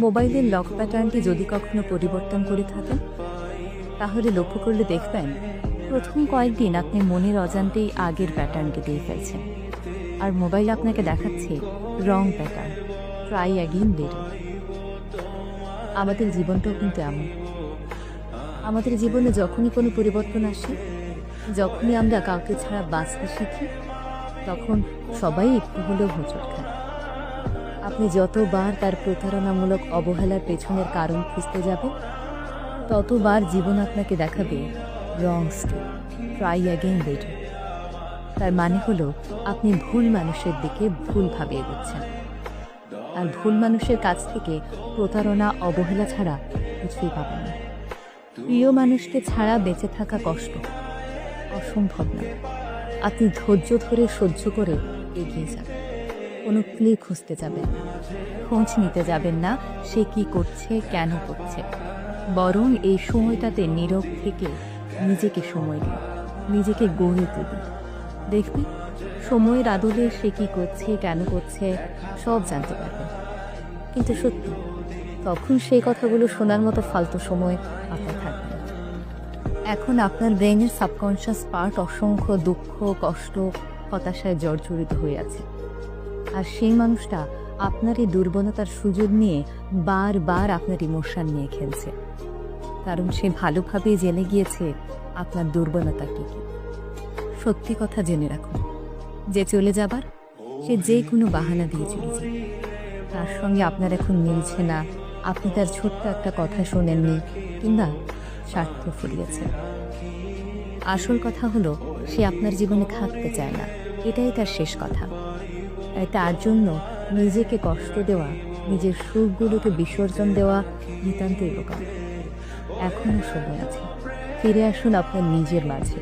মোবাইলের লক প্যাটার্নটি যদি কখনো পরিবর্তন করে থাকেন, তাহলে লক্ষ্য করলে দেখবেন প্রথম কয়েকদিন আপনি মনের অজান্তেই আগের প্যাটার্নটি দিয়ে ফেলছেন, আর মোবাইল আপনাকে দেখাচ্ছে রং প্যাটার্ন, ট্রাই অ্যাগেইন লেটার। আমাদের জীবনটাও কিন্তু এমন। আমাদের জীবনে যখনই কোনো পরিবর্তন আসে, যখনই আমরা কাউকে ছাড়া বাঁচতে শিখি, তখন সবাই একটু হলেও হোঁচট খায়। আপনি যতবার তার প্রতারণামূলক অবহেলার পেছনের কারণ খুঁজতে যাবেন, ততবার জীবন আপনাকে দেখাবে রং স্টেপ, ট্রাই অ্যাগেইন লেটার। তার মানে হলো আপনি ভুল মানুষের দিকে ভুলভাবে এগোচ্ছেন, আর ভুল মানুষের কাছ থেকে প্রতারণা, অবহেলা ছাড়া কিছুই পাবেন না। প্রিয় মানুষকে ছাড়া বেঁচে থাকা কষ্ট, অসম্ভব না। আপনি ধৈর্য ধরে সহ্য করে এগিয়ে যাবেন। কোনো ক্লে খুঁজতে যাবেন না, খোঁজ নিতে যাবেন না সে কি করছে, কেন করছে। বরং এই সময়টাতে নীরব থেকে নিজেকে সময় দিন, নিজেকে গড়ে তুলুন। দেখবি সময়ের আদলে সে কি করছে, কেন করছে সব জানতে পারবেন। কিন্তু সত্যি, তখন সেই কথাগুলো শোনার মতো ফালতু সময় আপনার থাকবে না। এখন আপনার ব্রেনের সাবকনশিয়াস পার্ট অসংখ্য দুঃখ, কষ্ট, হতাশায় জর্জরিত হয়ে আছে। আর সেই মানুষটা আপনার এই দুর্বলতার সুযোগ নিয়ে বারবার আপনার ইমোশন নিয়ে খেলছে, কারণ সে ভালোভাবেই জেনে গিয়েছে আপনার দুর্বলতা কী কী। সত্যি কথা জেনে রাখুন, যে চলে যাবার সে যে কোনো বাহানা দিয়ে চলে যাবে। তার সঙ্গে আপনার এখন মিলছে না, আপনি তার ছোট্ট একটা কথা শোনেননি, কিংবা স্বার্থ ফুরিয়েছে। আসল কথা হলো সে আপনার জীবনে থাকতে চায় না, এটাই তার শেষ কথা। তাই তার জন্য নিজেকে কষ্ট দেওয়া, নিজের সুখগুলোকে বিসর্জন দেওয়া নিতান্তই বোকা। এখনও সময় আছে, ফিরে আসুন আপনার নিজের মাঝে।